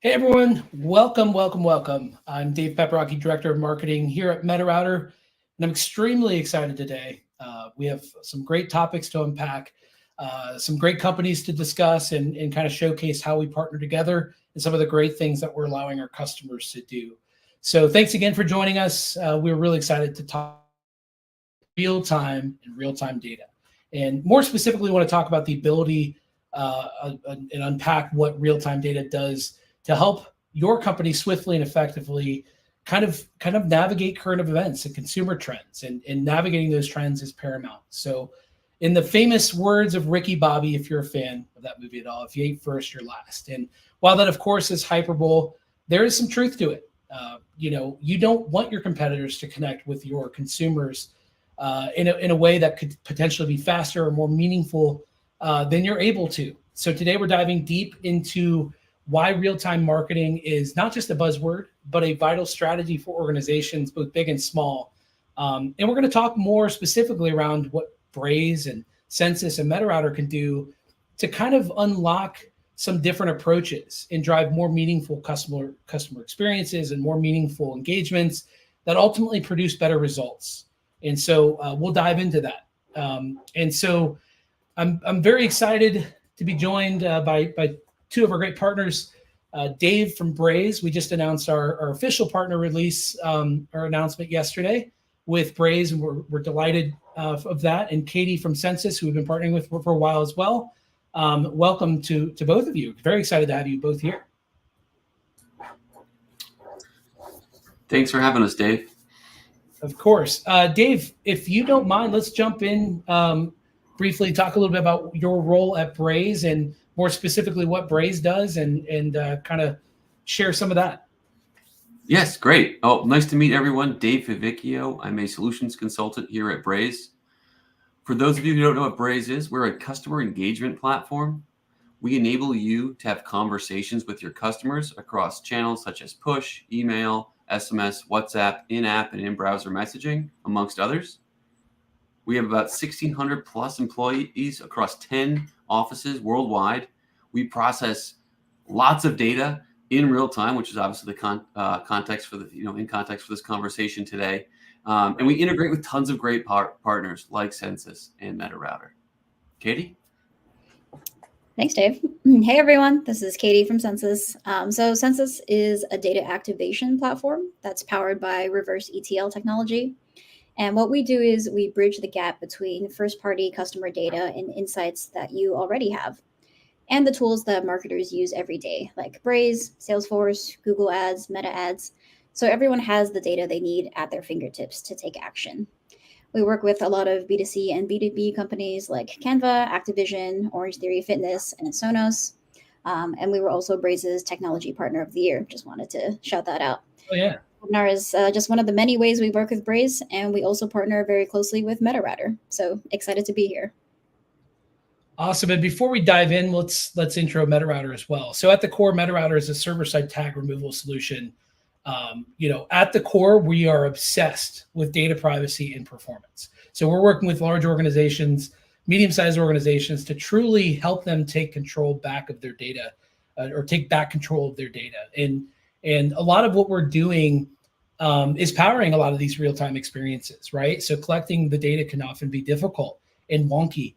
Hey everyone, welcome. I'm Dave Pepperocki, Director of Marketing here at MetaRouter, and I'm extremely excited today. We have some great topics to unpack, some great companies to discuss, and kind of showcase how we partner together and some of the great things that we're allowing our customers to do. So thanks again for joining us. We're really excited to talk real-time data. And more specifically, we want to talk about the ability and unpack what real-time data does to help your company swiftly and effectively kind of navigate current events and consumer trends, and navigating those trends is paramount. So in the famous words of Ricky Bobby, if you're a fan of that movie at all, if you ate first, you're last. And while that of course is hyperbole, there is some truth to it. You don't want your competitors to connect with your consumers in a way that could potentially be faster or more meaningful than you're able to. So today we're diving deep into why real-time marketing is not just a buzzword, but a vital strategy for organizations, both big and small. And we're going to talk more specifically around what Braze and Census and MetaRouter can do to kind of unlock some different approaches and drive more meaningful customer experiences and more meaningful engagements that ultimately produce better results. And so we'll dive into that. And so I'm very excited to be joined by two of our great partners. Dave from Braze. We just announced our official partner release, our announcement yesterday with Braze, and we're delighted of that. And Katie from Census, who we've been partnering with for a while as well. Welcome to both of you. Very excited to have you both here. Thanks for having us, Dave. Of course. Dave, if you don't mind, let's jump in briefly, talk a little bit about your role at Braze and more specifically what Braze does, and kind of share some of that. Yes, great. Oh, nice to meet everyone. Dave Vivicchio. I'm a solutions consultant here at Braze. For those of you who don't know what Braze is, we're a customer engagement platform. We enable you to have conversations with your customers across channels such as push, email, SMS, WhatsApp, in-app, and in-browser messaging, amongst others. We have about 1,600 plus employees across 10 offices worldwide. We process lots of data in real time, which is obviously the context for in context for this conversation today. And we integrate with tons of great partners like Census and MetaRouter. Katie? Thanks, Dave. Hey, everyone. This is Katie from Census. So Census is a data activation platform that's powered by reverse ETL technology. And what we do is we bridge the gap between first-party customer data and insights that you already have, and the tools that marketers use every day, like Braze, Salesforce, Google Ads, Meta Ads. So everyone has the data they need at their fingertips to take action. We work with a lot of B2C and B2B companies like Canva, Activision, Orange Theory Fitness, and Sonos. And we were also Braze's Technology Partner of the Year. Just wanted to shout that out. Oh, yeah. Webinar is just one of the many ways we work with Braze, and we also partner very closely with MetaRouter. So excited to be here. Awesome. And before we dive in, let's intro MetaRouter as well. So at the core, MetaRouter is a server-side tag removal solution. At the core, we are obsessed with data privacy and performance. So we're working with large organizations, medium-sized organizations, to truly help them take control back of their data, or take back control of their data. And a lot of what we're doing is powering a lot of these real-time experiences, right? So collecting the data can often be difficult. and wonky,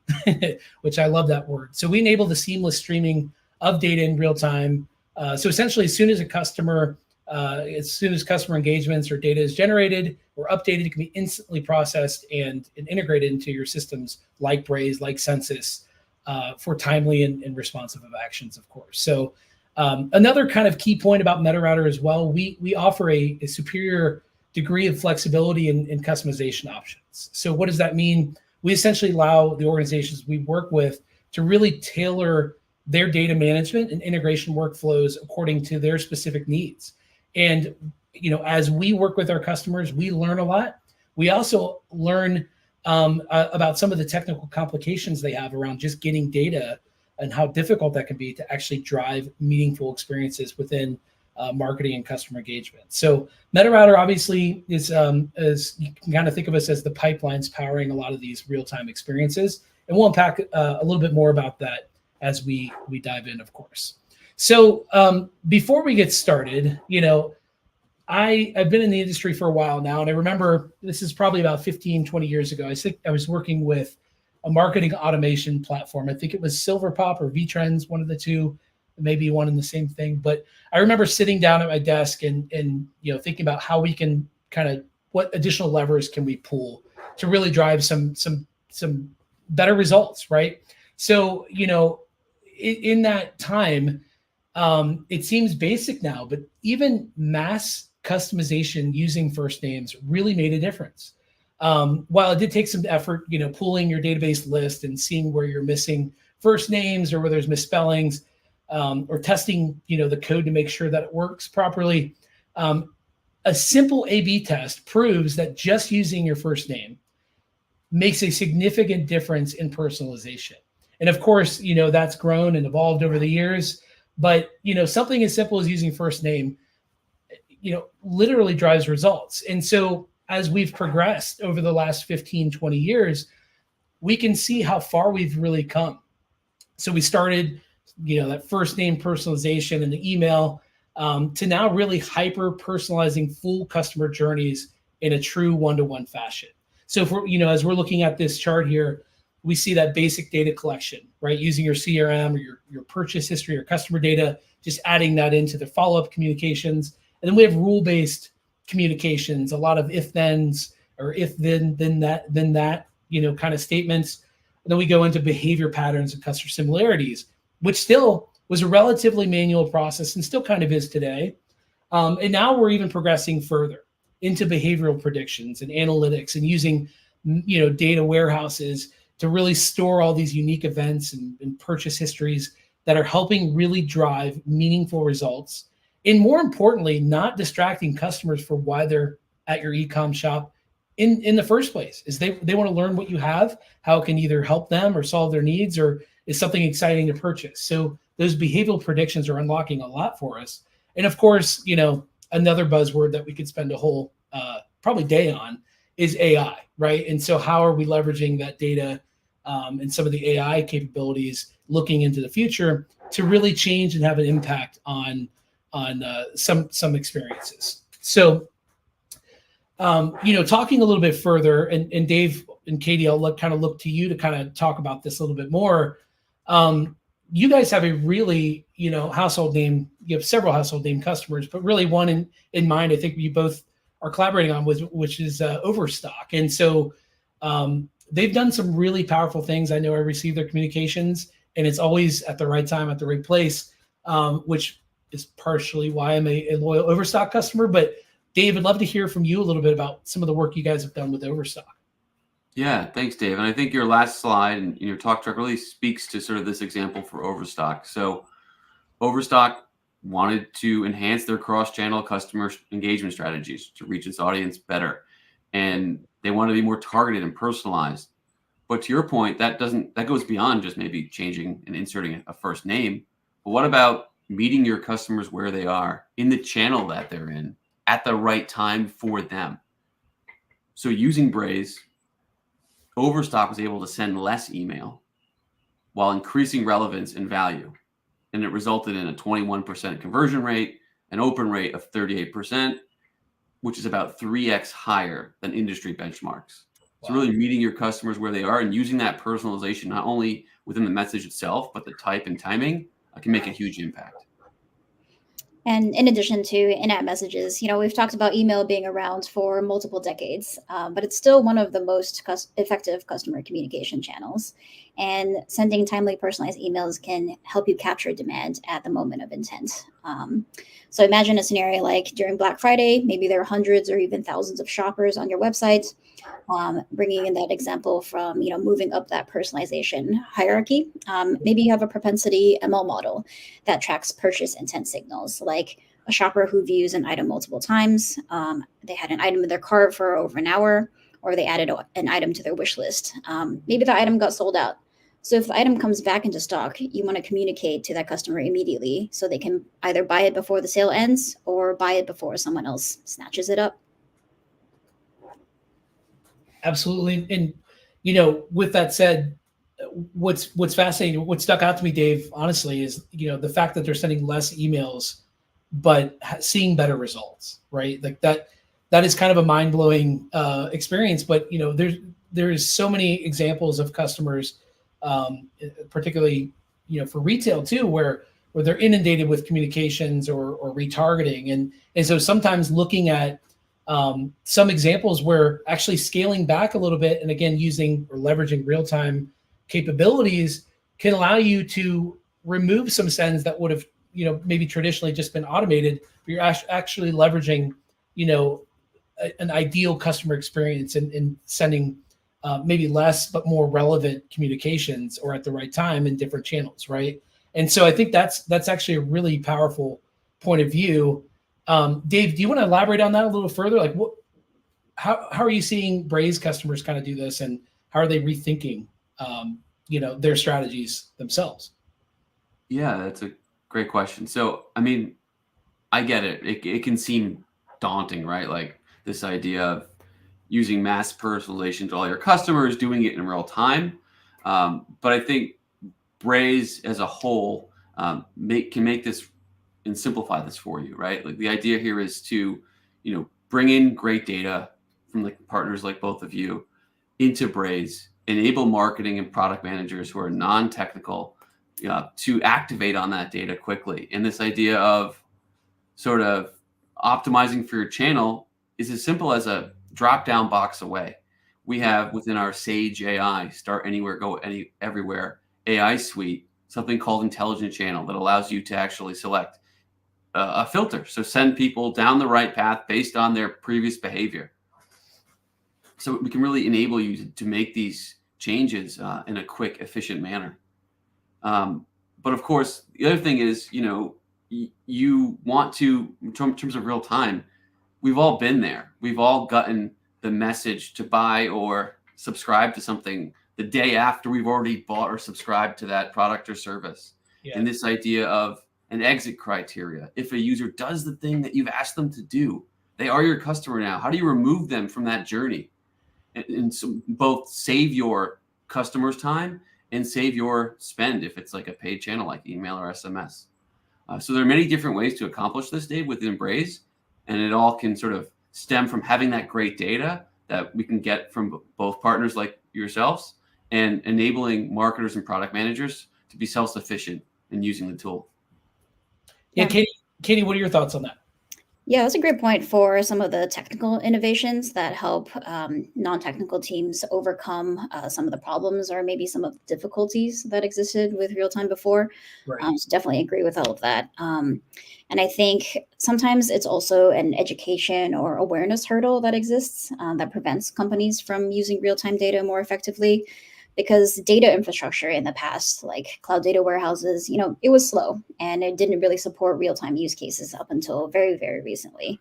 which I love that word. So we enable the seamless streaming of data in real time. So essentially, as soon as customer engagements or data is generated or updated, it can be instantly processed and integrated into your systems like Braze, like Census, for timely and responsive actions, of course. So another kind of key point about MetaRouter as well, we offer a superior degree of flexibility and customization options. So what does that mean? We essentially allow the organizations we work with to really tailor their data management and integration workflows according to their specific needs. And as we work with our customers, we learn a lot. We also learn about some of the technical complications they have around just getting data and how difficult that can be to actually drive meaningful experiences within marketing and customer engagement. So MetaRouter obviously is you can kind of think of us as the pipelines powering a lot of these real-time experiences. And we'll unpack a little bit more about that as we dive in, of course. So before we get started, I've been in the industry for a while now, and I remember this is probably about 15, 20 years ago. I think I was working with a marketing automation platform. I think it was Silverpop or VTrends, one of the two, maybe one and the same thing. But I remember sitting down at my desk and thinking about how we can what additional levers can we pull to really drive some better results, right? So, in that time, it seems basic now, but even mass customization using first names really made a difference. While it did take some effort, pulling your database list and seeing where you're missing first names or where there's misspellings, or testing, the code to make sure that it works properly. A simple A/B test proves that just using your first name makes a significant difference in personalization. And of course, that's grown and evolved over the years. But, something as simple as using first name, literally drives results. And so as we've progressed over the last 15, 20 years, we can see how far we've really come. So we started, that first name personalization in the email to now really hyper personalizing full customer journeys in a true one-to-one fashion. So if we're, as we're looking at this chart here, we see that basic data collection, right? Using your CRM or your purchase history or customer data, just adding that into the follow-up communications. And then we have rule-based communications, a lot of if-thens or if-then that kind of statements. And then we go into behavior patterns and customer similarities, which still was a relatively manual process and still kind of is today. And now we're even progressing further into behavioral predictions and analytics and using, data warehouses to really store all these unique events and purchase histories that are helping really drive meaningful results. And more importantly, not distracting customers for why they're at your e-com shop in the first place. Is they want to learn what you have, how it can either help them or solve their needs, or is something exciting to purchase. So those behavioral predictions are unlocking a lot for us. And of course, another buzzword that we could spend a whole probably day on is AI, right? And so how are we leveraging that data and some of the AI capabilities looking into the future to really change and have an impact on some experiences. So, talking a little bit further, and Dave and Katie, I'll look to you to kind of talk about this a little bit more. You guys have a really, household name. You have several household name customers, but really one in mind, I think you both are collaborating on with, which is Overstock. And so they've done some really powerful things. I know I receive their communications, and it's always at the right time, at the right place, which is partially why I'm a loyal Overstock customer. But Dave, I'd love to hear from you a little bit about some of the work you guys have done with Overstock. Yeah, thanks, Dave. And I think your last slide and your talk track really speaks to sort of this example for Overstock. So Overstock wanted to enhance their cross-channel customer engagement strategies to reach its audience better. And they want to be more targeted and personalized. But to your point, that goes beyond just maybe changing and inserting a first name. But what about meeting your customers where they are in the channel that they're in at the right time for them? So using Braze, Overstock was able to send less email while increasing relevance and value. And it resulted in a 21% conversion rate, an open rate of 38%, which is about 3x higher than industry benchmarks. So really meeting your customers where they are and using that personalization, not only within the message itself, but the type and timing can make a huge impact. And in addition to in-app messages, we've talked about email being around for multiple decades, but it's still one of the most effective customer communication channels. And sending timely personalized emails can help you capture demand at the moment of intent. So imagine a scenario like during Black Friday, maybe there are hundreds or even thousands of shoppers on your website. Bringing in that example from moving up that personalization hierarchy, maybe you have a propensity ML model that tracks purchase intent signals, like a shopper who views an item multiple times, they had an item in their cart for over an hour, or they added an item to their wish list. Maybe the item got sold out. So if the item comes back into stock, you want to communicate to that customer immediately so they can either buy it before the sale ends or buy it before someone else snatches it up. Absolutely. And, with that said, what's fascinating, what stuck out to me, Dave, honestly, is, the fact that they're sending less emails, but seeing better results, right? Like that is kind of a mind blowing experience. But, there's so many examples of customers, particularly, for retail too, where they're inundated with communications or retargeting. And so sometimes looking at some examples where actually scaling back a little bit and again using or leveraging real-time capabilities can allow you to remove some sends that would have maybe traditionally just been automated, but you're actually leveraging an ideal customer experience and sending maybe less but more relevant communications or at the right time in different channels, right? And so I think that's actually a really powerful point of view. Dave, do you want to elaborate on that a little further? Like, how are you seeing Braze customers kind of do this, and how are they rethinking, their strategies themselves? Yeah, that's a great question. So, I mean, I get it. It can seem daunting, right? Like this idea of using mass personalization to all your customers, doing it in real time. But I think Braze as a whole can make this and simplify this for you, right? Like the idea here is to, bring in great data from like partners like both of you into Braze, enable marketing and product managers who are non-technical to activate on that data quickly. And this idea of sort of optimizing for your channel is as simple as a drop-down box away. We have within our Sage AI, Start Anywhere, Go Everywhere AI suite, something called Intelligent Channel that allows you to actually select a filter. So send people down the right path based on their previous behavior. So we can really enable you to make these changes in a quick, efficient manner. But of course, the other thing is, you want to, in terms of real time, we've all been there. We've all gotten the message to buy or subscribe to something the day after we've already bought or subscribed to that product or service. Yeah. And this idea of an exit criteria. If a user does the thing that you've asked them to do, they are your customer now. How do you remove them from that journey? And so both save your customers' time and save your spend if it's like a paid channel like email or SMS. So there are many different ways to accomplish this, Dave, within Braze, and it all can sort of stem from having that great data that we can get from both partners like yourselves and enabling marketers and product managers to be self-sufficient in using the tool. Yeah, Katie, what are your thoughts on that? Yeah, that's a great point for some of the technical innovations that help non-technical teams overcome some of the problems or maybe some of the difficulties that existed with real-time before. Right. So definitely agree with all of that. And I think sometimes it's also an education or awareness hurdle that exists that prevents companies from using real-time data more effectively. Because data infrastructure in the past, like cloud data warehouses, it was slow and it didn't really support real-time use cases up until very, very recently.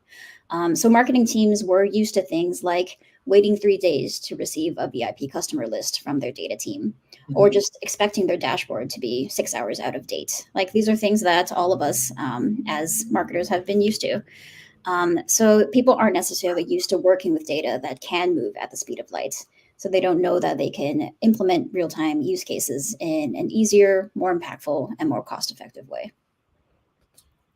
So marketing teams were used to things like waiting 3 days to receive a VIP customer list from their data team, or just expecting their dashboard to be 6 hours out of date. Like these are things that all of us as marketers have been used to. So people aren't necessarily used to working with data that can move at the speed of light. So they don't know that they can implement real-time use cases in an easier, more impactful, and more cost-effective way.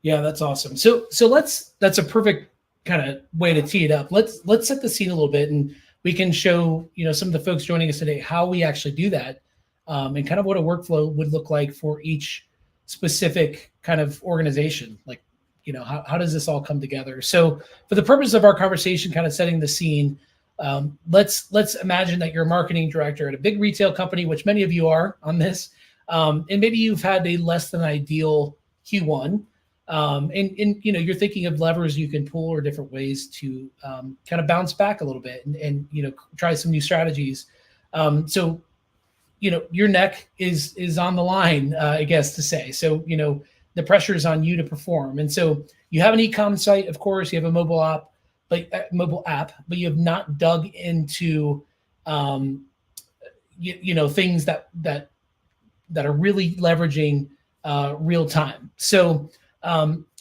Yeah, that's awesome. So that's a perfect kind of way to tee it up. Let's set the scene a little bit. And we can show, some of the folks joining us today how we actually do that, and kind of what a workflow would look like for each specific kind of organization. Like, how does this all come together? So for the purpose of our conversation, kind of setting the scene, let's imagine that you're a marketing director at a big retail company, which many of you are on this, and maybe you've had a less than ideal Q1, and you're thinking of levers you can pull or different ways to kind of bounce back a little bit and try some new strategies. So your neck is on the line, I guess to say. So the pressure is on you to perform, and so you have an e-com site, of course, you have a mobile app, but you have not dug into things that are really leveraging real time. So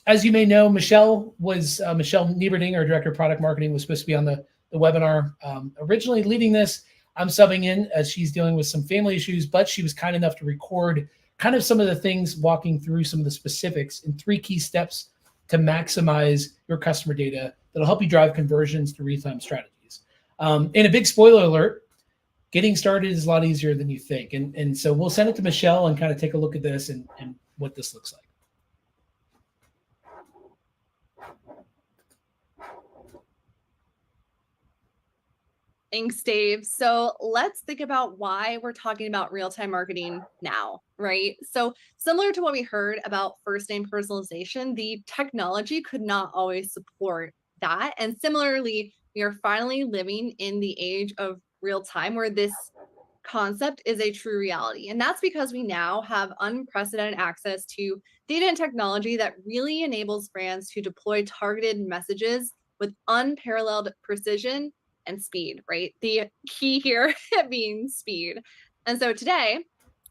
as you may know, Michelle Nieberding, our director of product marketing, was supposed to be on the webinar originally leading this. I'm subbing in as she's dealing with some family issues, but she was kind enough to record kind of some of the things, walking through some of the specifics in 3 key steps to maximize your customer data that'll help you drive conversions through real-time strategies. And a big spoiler alert, getting started is a lot easier than you think. And so we'll send it to Michelle and kind of take a look at this and what this looks like. Thanks, Dave. So let's think about why we're talking about real-time marketing now, right? So similar to what we heard about first-name personalization, the technology could not always support that. And similarly, we are finally living in the age of real time where this concept is a true reality. And that's because we now have unprecedented access to data and technology that really enables brands to deploy targeted messages with unparalleled precision and speed, right? The key here being speed. And so today,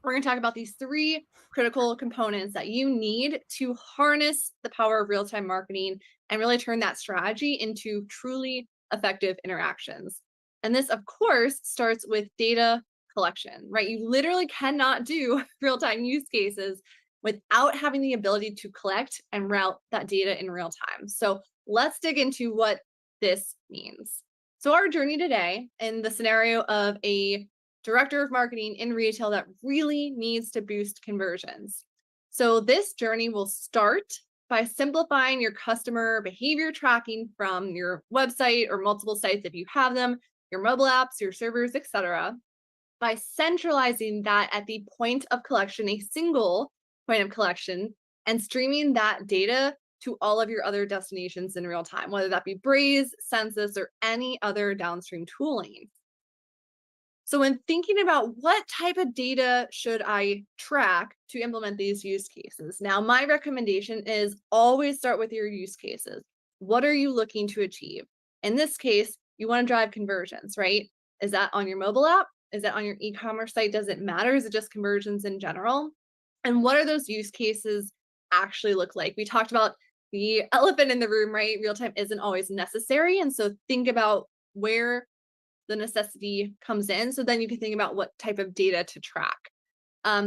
we're going to talk about these 3 critical components that you need to harness the power of real-time marketing and really turn that strategy into truly effective interactions. And this, of course, starts with data collection, right? You literally cannot do real-time use cases without having the ability to collect and route that data in real time. So let's dig into what this means. So our journey today in the scenario of a director of marketing in retail that really needs to boost conversions. So this journey will start by simplifying your customer behavior tracking from your website or multiple sites if you have them, your mobile apps, your servers, etc., by centralizing that at the point of collection, a single point of collection, and streaming that data to all of your other destinations in real time, whether that be Braze, Census, or any other downstream tooling. So when thinking about what type of data should I track to implement these use cases, now my recommendation is always start with your use cases. What are you looking to achieve? In this case, you want to drive conversions, right? Is that on your mobile app? Is that on your e-commerce site? Does it matter? Is it just conversions in general? And what are those use cases actually look like? We talked about the elephant in the room, right? Real time isn't always necessary. And so think about where the necessity comes in. So then you can think about what type of data to track.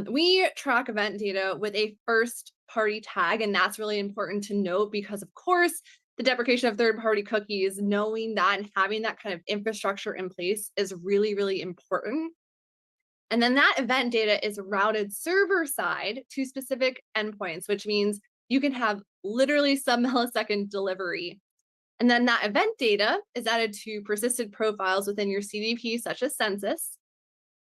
We track event data with a first party tag, and that's really important to note because, of course, the deprecation of third-party cookies, knowing that and having that kind of infrastructure in place is really, really important. And then that event data is routed server side to specific endpoints, which means you can have literally sub-millisecond delivery. And then that event data is added to persisted profiles within your CDP, such as Census.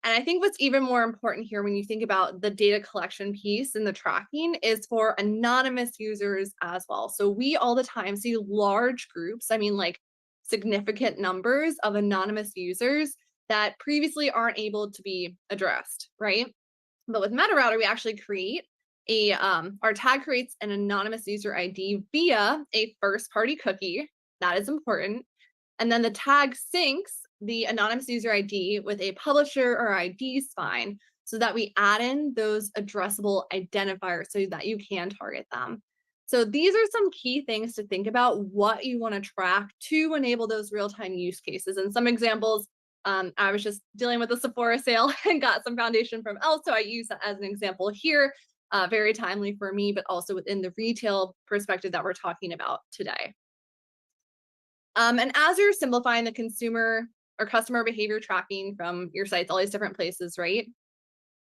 And I think what's even more important here when you think about the data collection piece and the tracking is for anonymous users as well. So we all the time see large groups, I mean like significant numbers of anonymous users that previously aren't able to be addressed, right? But with MetaRouter, we actually create our tag creates an anonymous user ID via a first party cookie. That is important. And then the tag syncs the anonymous user ID with a publisher or ID spine so that we add in those addressable identifiers so that you can target them. So these are some key things to think about what you want to track to enable those real-time use cases. And some examples, I was just dealing with a Sephora sale and got some foundation from Elle, so I use that as an example here. Very timely for me, but also within the retail perspective that we're talking about today. And as you're simplifying the consumer or customer behavior tracking from your sites, all these different places, right?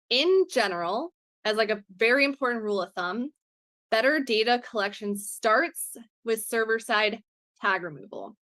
In general, as like a very important rule of thumb, better data collection starts with server-side tag removal.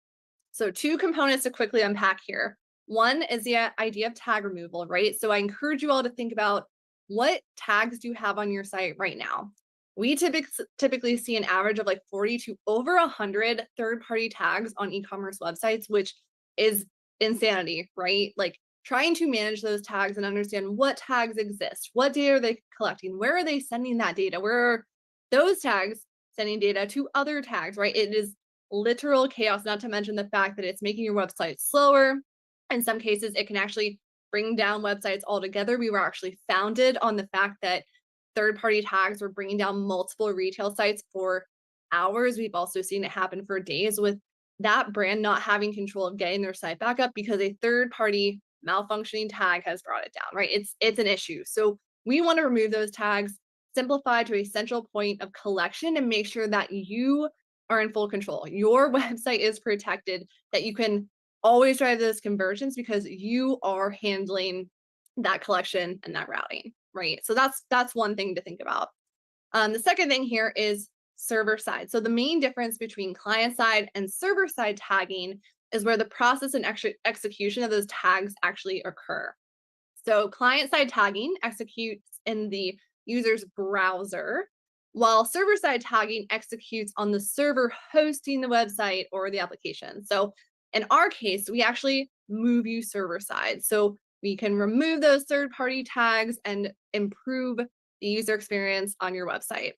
So 2 components to quickly unpack here. One is the idea of tag removal, right? So I encourage you all to think about what tags do you have on your site right now? We typically see an average of like 40 to over 100 third-party tags on e-commerce websites, which is insanity, right? Like trying to manage those tags and understand what tags exist, what data are they collecting, where are they sending that data, where are those tags sending data to other tags, right? It is literal chaos, not to mention the fact that it's making your website slower. In some cases, it can actually bring down websites altogether. We were actually founded on the fact that third-party tags were bringing down multiple retail sites for hours. We've also seen it happen for days with that brand not having control of getting their site back up because a third-party malfunctioning tag has brought it down, right? It's an issue. So we want to remove those tags, simplify to a central point of collection, and make sure that you are in full control. Your website is protected, that you can always drive those conversions because you are handling that collection and that routing, right? So that's one thing to think about. The second thing here is server side. So the main difference between client side and server side tagging is where the process and execution of those tags actually occur. So client side tagging executes in the user's browser, while server side tagging executes on the server hosting the website or the application. So in our case, we actually move you server side. So we can remove those third-party tags and improve the user experience on your website.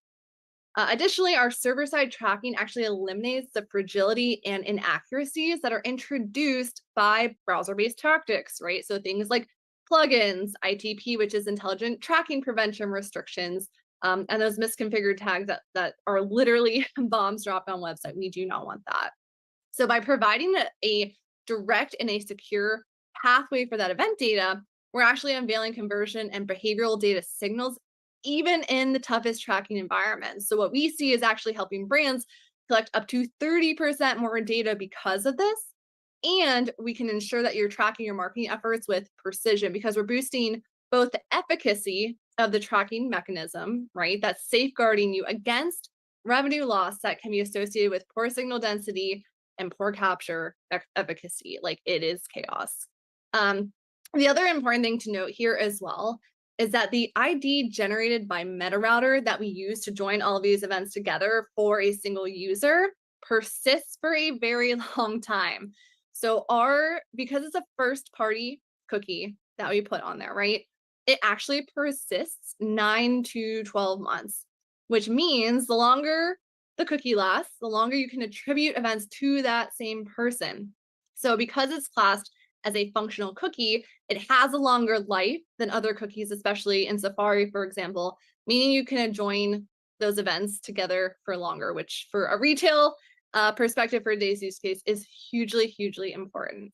Additionally, our server-side tracking actually eliminates the fragility and inaccuracies that are introduced by browser-based tactics, right? So things like plugins, ITP, which is intelligent tracking prevention restrictions, and those misconfigured tags that are literally bombs dropped on website. We do not want that. So by providing a direct and a secure pathway for that event data, we're actually unveiling conversion and behavioral data signals even in the toughest tracking environments. So what we see is actually helping brands collect up to 30% more data because of this. And we can ensure that you're tracking your marketing efforts with precision because we're boosting both the efficacy of the tracking mechanism, right? That's safeguarding you against revenue loss that can be associated with poor signal density and poor capture efficacy. Like it is chaos. The other important thing to note here as well is that the ID generated by MetaRouter that we use to join all of these events together for a single user persists for a very long time. So because it's a first party cookie that we put on there, right? It actually persists 9 to 12 months, which means the longer the cookie lasts, the longer you can attribute events to that same person. So because it's classed as a functional cookie, it has a longer life than other cookies, especially in Safari, for example, meaning you can join those events together for longer, which for a retail perspective for today's use case is hugely, hugely important.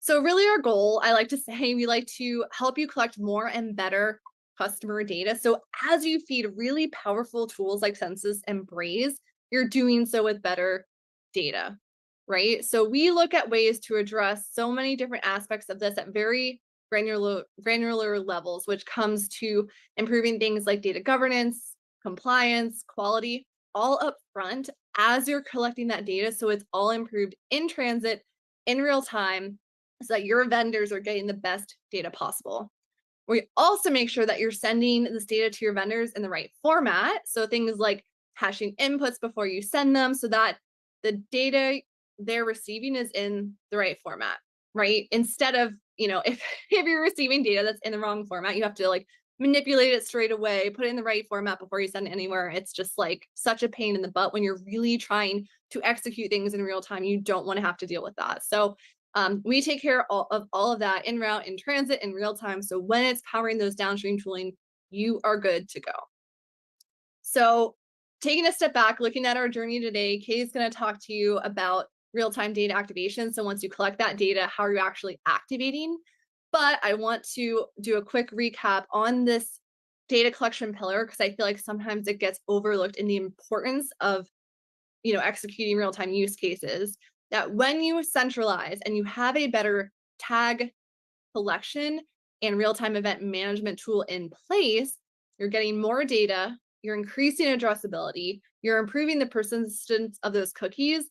So really our goal, I like to say, we like to help you collect more and better customer data. So as you feed really powerful tools like Census and Braze, you're doing so with better data, right? So we look at ways to address so many different aspects of this at very granular levels, which comes to improving things like data governance, compliance, quality, all up front as you're collecting that data. So it's all improved in transit, in real time, so that your vendors are getting the best data possible. We also make sure that you're sending this data to your vendors in the right format. So things like hashing inputs before you send them so that the data they're receiving is in the right format, right? Instead of, if you're receiving data that's in the wrong format, you have to like manipulate it straight away, put it in the right format before you send it anywhere. It's just like such a pain in the butt when you're really trying to execute things in real time. You don't want to have to deal with that. So we take care of all of that in route, in transit, in real time. So when it's powering those downstream tooling, you are good to go. So taking a step back, looking at our journey today, Katie's going to talk to you about real-time data activation. So once you collect that data, how are you actually activating? But I want to do a quick recap on this data collection pillar because I feel like sometimes it gets overlooked in the importance of executing real-time use cases. that when you centralize and you have a better tag collection and real-time event management tool in place, you're getting more data, you're increasing addressability, you're improving the persistence of those cookies.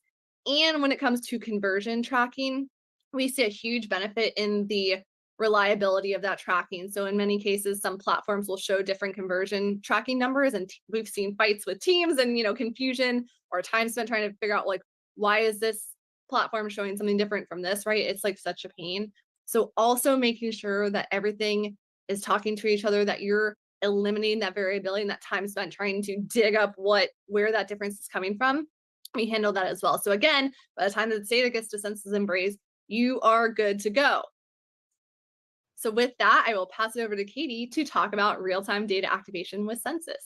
And when it comes to conversion tracking, we see a huge benefit in the reliability of that tracking. So in many cases, some platforms will show different conversion tracking numbers, and we've seen fights with teams and confusion or time spent trying to figure out like, why is this platform showing something different from this, right? It's like such a pain. So also making sure that everything is talking to each other, that you're eliminating that variability and that time spent trying to dig up where that difference is coming from. We handle that as well. So again, by the time that the data gets to Census and Braze, you are good to go. So with that, I will pass it over to Katie to talk about real-time data activation with Census.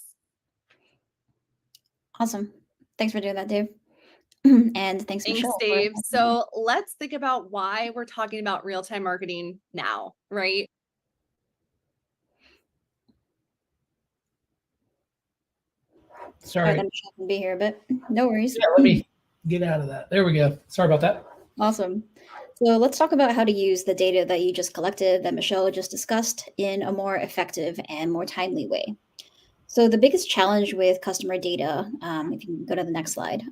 Awesome. Thanks for doing that, Dave. And thanks, Thanks, Michelle. Dave. So let's think about why we're talking about real-time marketing now, right? Sorry. That Michelle can be here, but no worries. Yeah, let me get out of that. There we go. Sorry about that. Awesome. So let's talk about how to use the data that you just collected, that Michelle just discussed, in a more effective and more timely way. So the biggest challenge with customer data, if you can go to the next slide,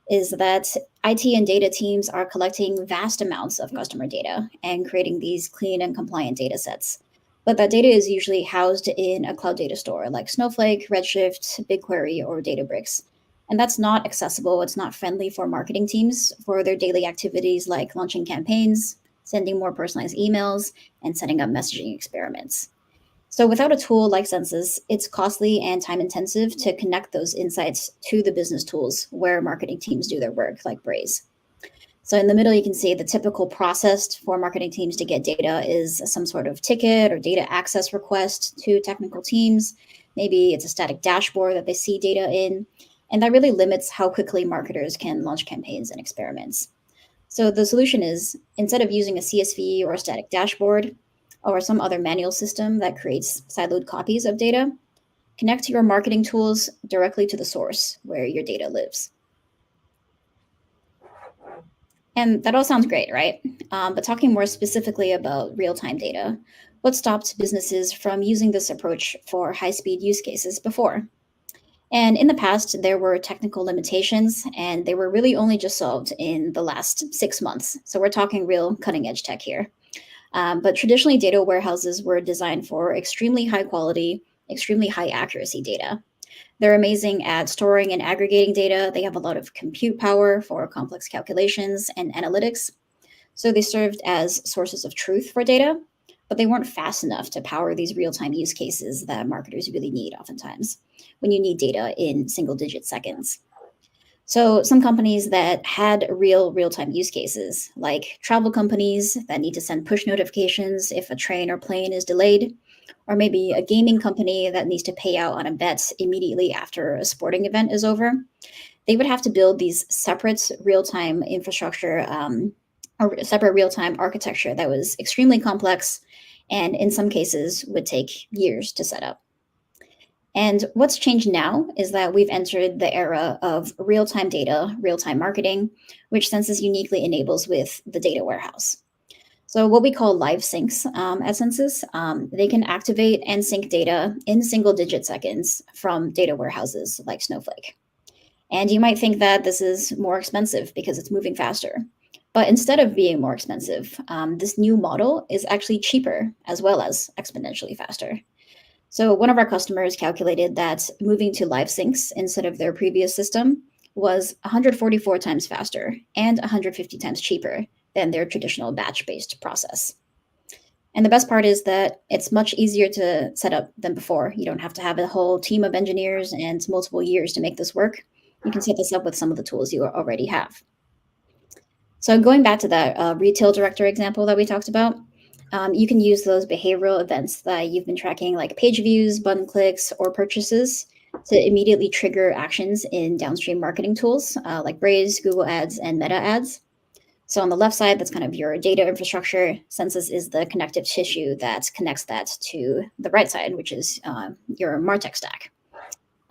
is that IT and data teams are collecting vast amounts of customer data and creating these clean and compliant data sets. But that data is usually housed in a cloud data store like Snowflake, Redshift, BigQuery, or Databricks. And that's not accessible. It's not friendly for marketing teams for their daily activities like launching campaigns, sending more personalized emails, and setting up messaging experiments. So without a tool like Census, it's costly and time intensive to connect those insights to the business tools where marketing teams do their work, like Braze. So in the middle, you can see the typical process for marketing teams to get data is some sort of ticket or data access request to technical teams. Maybe it's a static dashboard that they see data in. And that really limits how quickly marketers can launch campaigns and experiments. So the solution is, instead of using a CSV or a static dashboard or some other manual system that creates siloed copies of data, connect your marketing tools directly to the source where your data lives. And that all sounds great, right? But talking more specifically about real-time data, what stopped businesses from using this approach for high-speed use cases before? And in the past, there were technical limitations, and they were really only just solved in the last 6 months. So we're talking real cutting-edge tech here. But traditionally, data warehouses were designed for extremely high quality, extremely high accuracy data. They're amazing at storing and aggregating data. They have a lot of compute power for complex calculations and analytics. So they served as sources of truth for data, but they weren't fast enough to power these real-time use cases that marketers really need oftentimes when you need data in single-digit seconds. So some companies that had real-time use cases, like travel companies that need to send push notifications if a train or plane is delayed, or maybe a gaming company that needs to pay out on a bet immediately after a sporting event is over, they would have to build these separate real-time infrastructure or separate real-time architecture that was extremely complex and in some cases would take years to set up. And what's changed now is that we've entered the era of real-time data, real-time marketing, which Census uniquely enables with the data warehouse. So what we call live syncs at Census, they can activate and sync data in single-digit seconds from data warehouses like Snowflake. And you might think that this is more expensive because it's moving faster. But instead of being more expensive, this new model is actually cheaper as well as exponentially faster. So one of our customers calculated that moving to live syncs instead of their previous system was 144 times faster and 150 times cheaper than their traditional batch-based process. And the best part is that it's much easier to set up than before. You don't have to have a whole team of engineers and multiple years to make this work. You can set this up with some of the tools you already have. So going back to that retail director example that we talked about, you can use those behavioral events that you've been tracking, like page views, button clicks, or purchases, to immediately trigger actions in downstream marketing tools like Braze, Google Ads, and Meta Ads. So on the left side, that's kind of your data infrastructure. Census is the connective tissue that connects that to the right side, which is your MarTech stack.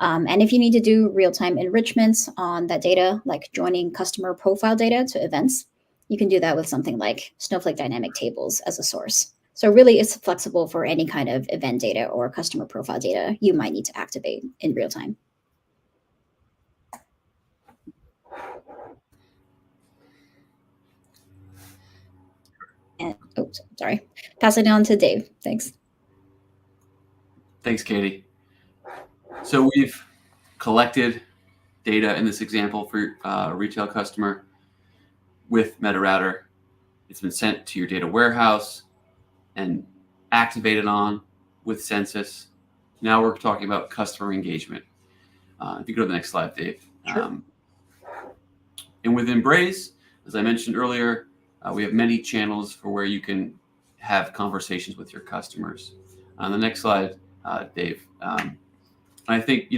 And if you need to do real-time enrichments on that data, like joining customer profile data to events, you can do that with something like Snowflake Dynamic Tables as a source. So really, it's flexible for any kind of event data or customer profile data you might need to activate in real time. And, oh, sorry. Pass it on to Dave. Thanks. Thanks, Katie. So we've collected data in this example for a retail customer with MetaRouter. It's been sent to your data warehouse and activated on with Census. Now we're talking about customer engagement. If you go to the next slide, Dave. Sure. And within Braze, as I mentioned earlier, we have many channels for where you can have conversations with your customers. On the next slide, Dave. I think,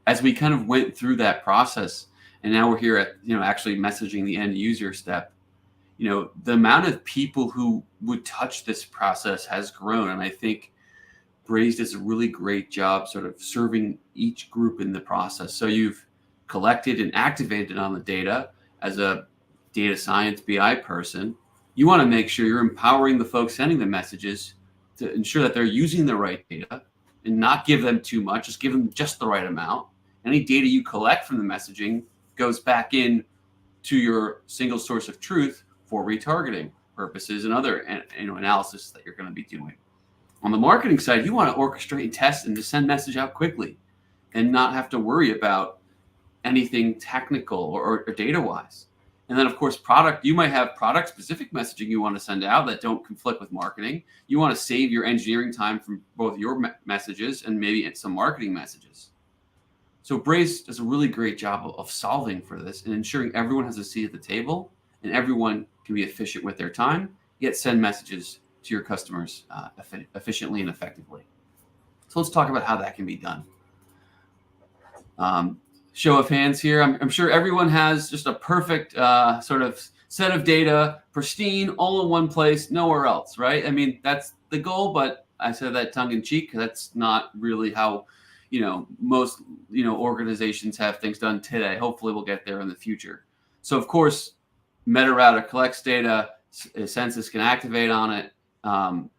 as we kind of went through that process, and now we're here at, actually messaging the end user step, the amount of people who would touch this process has grown. And I think Braze does a really great job sort of serving each group in the process. So you've collected and activated on the data as a data science BI person. You want to make sure you're empowering the folks sending the messages to ensure that they're using the right data and not give them too much, just give them just the right amount. Any data you collect from the messaging goes back in to your single source of truth for retargeting purposes and other analysis that you're going to be doing. On the marketing side, you want to orchestrate and test and just send message out quickly and not have to worry about anything technical or data-wise. And then, of course, product, you might have product-specific messaging you want to send out that don't conflict with marketing. You want to save your engineering time from both your messages and maybe some marketing messages. So Braze does a really great job of solving for this and ensuring everyone has a seat at the table and everyone can be efficient with their time, yet send messages to your customers efficiently and effectively. So let's talk about how that can be done. Show of hands here. I'm sure everyone has just a perfect sort of set of data, pristine, all in one place, nowhere else, right? I mean, that's the goal, but I said that tongue in cheek. That's not really how, most, organizations have things done today. Hopefully we'll get there in the future. So of course, MetaRouter collects data, Census can activate on it.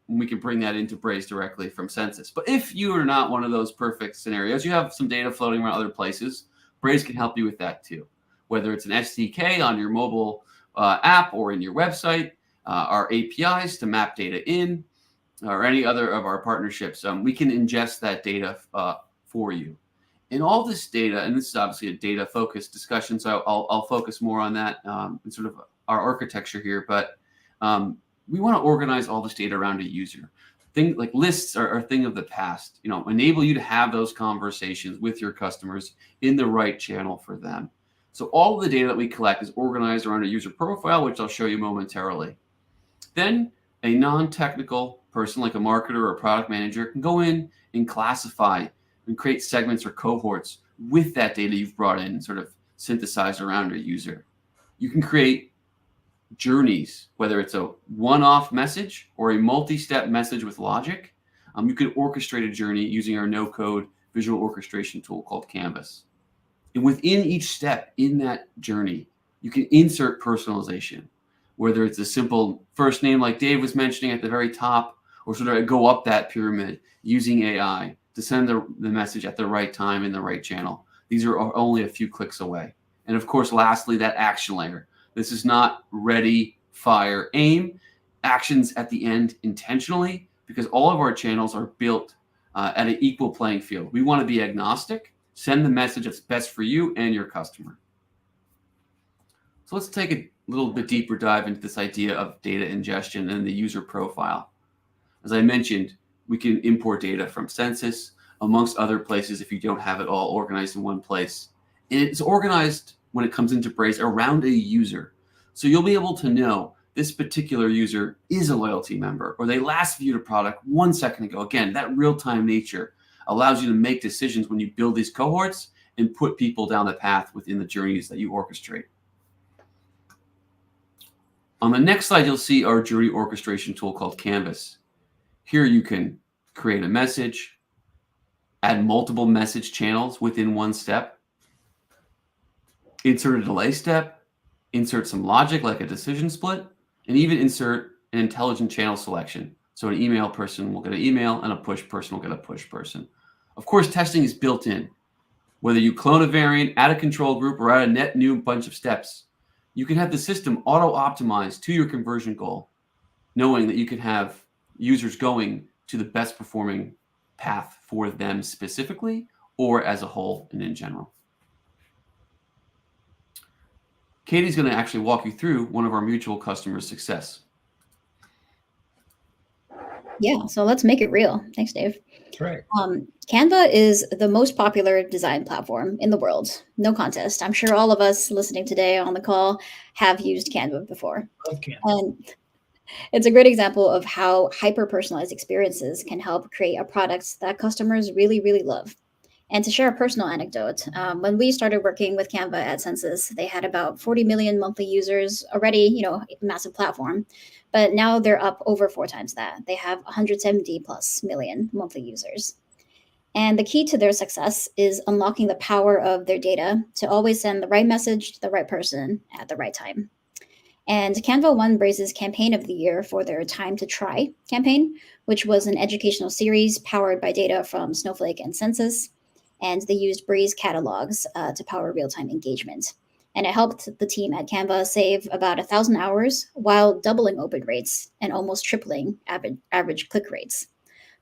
We can bring that into Braze directly from Census. But if you are not one of those perfect scenarios, you have some data floating around other places, Braze can help you with that too. Whether it's an SDK on your mobile app or in your website, our APIs to map data in, or any other of our partnerships, we can ingest that data for you. And all this data, and this is obviously a data-focused discussion, so I'll focus more on that in sort of our architecture here, but we want to organize all this data around a user. Things like lists are a thing of the past. Enable you to have those conversations with your customers in the right channel for them. So all of the data that we collect is organized around a user profile, which I'll show you momentarily. Then a non-technical person like a marketer or a product manager can go in and classify and create segments or cohorts with that data you've brought in and sort of synthesized around a user. You can create journeys, whether it's a one-off message or a multi-step message with logic. You can orchestrate a journey using our no-code visual orchestration tool called Canvas. And within each step in that journey, you can insert personalization, whether it's a simple first name like Dave was mentioning at the very top, or sort of go up that pyramid using AI to send the message at the right time in the right channel. These are only a few clicks away. And of course, lastly, that action layer. This is not ready, fire, aim. Actions at the end intentionally, because all of our channels are built at an equal playing field. We want to be agnostic, send the message that's best for you and your customer. So let's take a little bit deeper dive into this idea of data ingestion and the user profile. As I mentioned, we can import data from Census, amongst other places if you don't have it all organized in one place. And it's organized when it comes into Braze around a user. So you'll be able to know this particular user is a loyalty member, or they last viewed a product 1 second ago. Again, that real-time nature allows you to make decisions when you build these cohorts and put people down the path within the journeys that you orchestrate. On the next slide, you'll see our journey orchestration tool called Canvas. Here you can create a message, add multiple message channels within one step, insert a delay step, insert some logic like a decision split, and even insert an intelligent channel selection. So an email person will get an email and a push person will get a push person. Of course, testing is built in. Whether you clone a variant, add a control group, or add a net new bunch of steps, you can have the system auto-optimize to your conversion goal, knowing that you can have users going to the best performing path for them specifically or as a whole and in general. Katie's going to actually walk you through one of our mutual customers' success. Yeah, so let's make it real. Thanks, Dave. Right. Canva is the most popular design platform in the world. No contest. I'm sure all of us listening today on the call have used Canva before. Okay. And it's a great example of how hyper-personalized experiences can help create a product that customers really, really love. And to share a personal anecdote, when we started working with Canva at Census, they had about 40 million monthly users already, massive platform. But now they're up over 4 times that. They have 170 plus million monthly users. And the key to their success is unlocking the power of their data to always send the right message to the right person at the right time. And Canva won Braze's Campaign of the Year for their Time to Try campaign, which was an educational series powered by data from Snowflake and Census. And they used Braze catalogs to power real-time engagement. And it helped the team at Canva save about 1,000 hours while doubling open rates and almost tripling average click rates.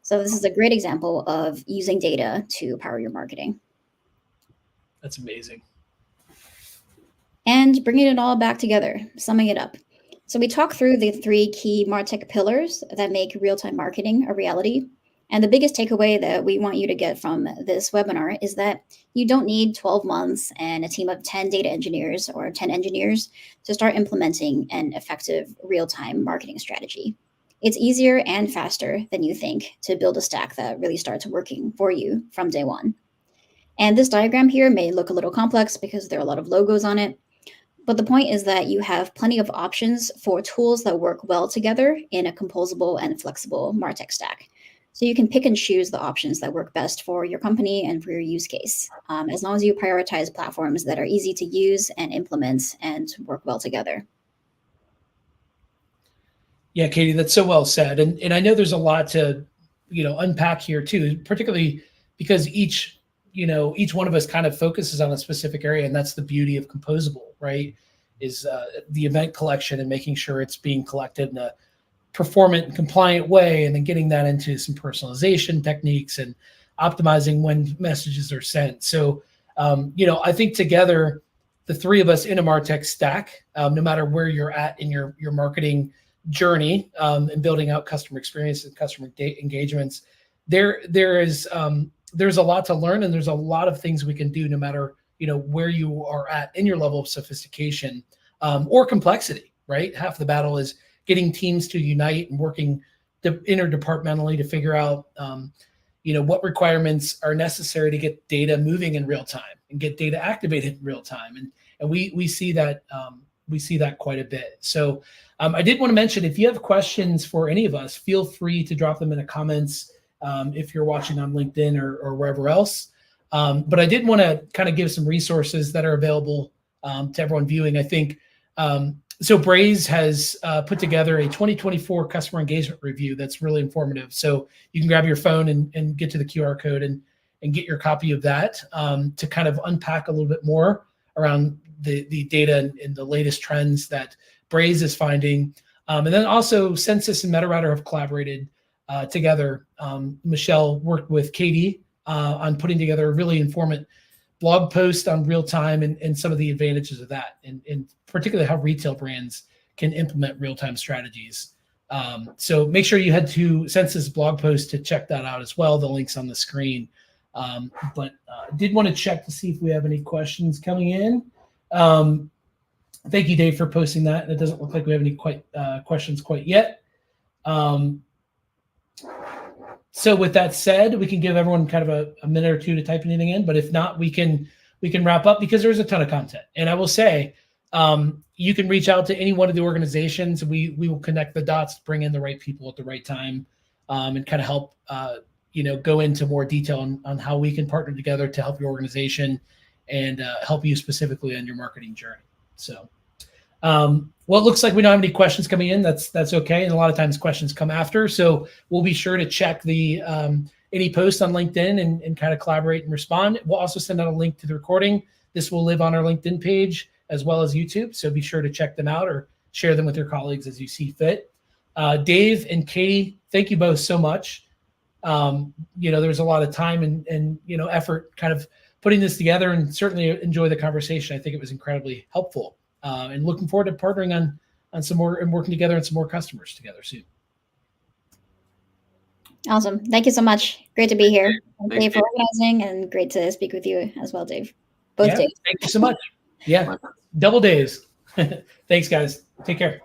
So this is a great example of using data to power your marketing. That's amazing. And bringing it all back together, summing it up. So we talked through the 3 key MarTech pillars that make real-time marketing a reality. And the biggest takeaway that we want you to get from this webinar is that you don't need 12 months and a team of 10 data engineers or 10 engineers to start implementing an effective real-time marketing strategy. It's easier and faster than you think to build a stack that really starts working for you from day one. And this diagram here may look a little complex because there are a lot of logos on it. But the point is that you have plenty of options for tools that work well together in a composable and flexible MarTech stack. So you can pick and choose the options that work best for your company and for your use case, as long as you prioritize platforms that are easy to use and implement and work well together. Yeah, Katie, that's so well said. And I know there's a lot to, unpack here too, particularly because each one of us kind of focuses on a specific area, and that's the beauty of composable, right? Is the event collection and making sure it's being collected in a performant and compliant way, and then getting that into some personalization techniques and optimizing when messages are sent. So, I think together, the 3 of us in a MarTech stack, no matter where you're at in your marketing journey and building out customer experience and customer engagements, there's a lot to learn, and there's a lot of things we can do no matter where you are at in your level of sophistication or complexity, right? Half the battle is getting teams to unite and working interdepartmentally to figure out what requirements are necessary to get data moving in real time and get data activated in real time, and we see that quite a bit. So I did want to mention, if you have questions for any of us, feel free to drop them in the comments if you're watching on LinkedIn or wherever else. But I did want to kind of give some resources that are available to everyone viewing. I think so Braze has put together a 2024 customer engagement review that's really informative. So you can grab your phone and get to the QR code and get your copy of that to kind of unpack a little bit more around the data and the latest trends that Braze is finding. And then also Census and MetaRouter have collaborated together. Michelle worked with Katie on putting together a really informative blog post on real time and some of the advantages of that, and particularly how retail brands can implement real-time strategies. So make sure you head to Census blog post to check that out as well. The link's on the screen. But did want to check to see if we have any questions coming in. Thank you, Dave, for posting that. It doesn't look like we have any questions quite yet. So with that said, we can give everyone kind of a minute or two to type anything in, but if not, we can wrap up because there's a ton of content. And I will say, you can reach out to any one of the organizations. We will connect the dots, bring in the right people at the right time, and kind of help go into more detail on how we can partner together to help your organization and help you specifically on your marketing journey. So, well, it looks like we don't have any questions coming in. That's okay. And a lot of times questions come after. So we'll be sure to check the any post on LinkedIn and kind of collaborate and respond. We'll also send out a link to the recording. This will live on our LinkedIn page as well as YouTube. So be sure to check them out or share them with your colleagues as you see fit. Dave and Katie, thank you both so much. There's a lot of time and effort kind of putting this together, and certainly enjoy the conversation. I think it was incredibly helpful, and looking forward to partnering on some more and working together on some more customers together soon. Awesome. Thank you so much. Great to be here. Thanks, Thank you for Dave. organizing, and great to speak with you as well, Dave. Both Yeah, Dave. thank you so much. Yeah, double Daves. Thanks, guys. Take care.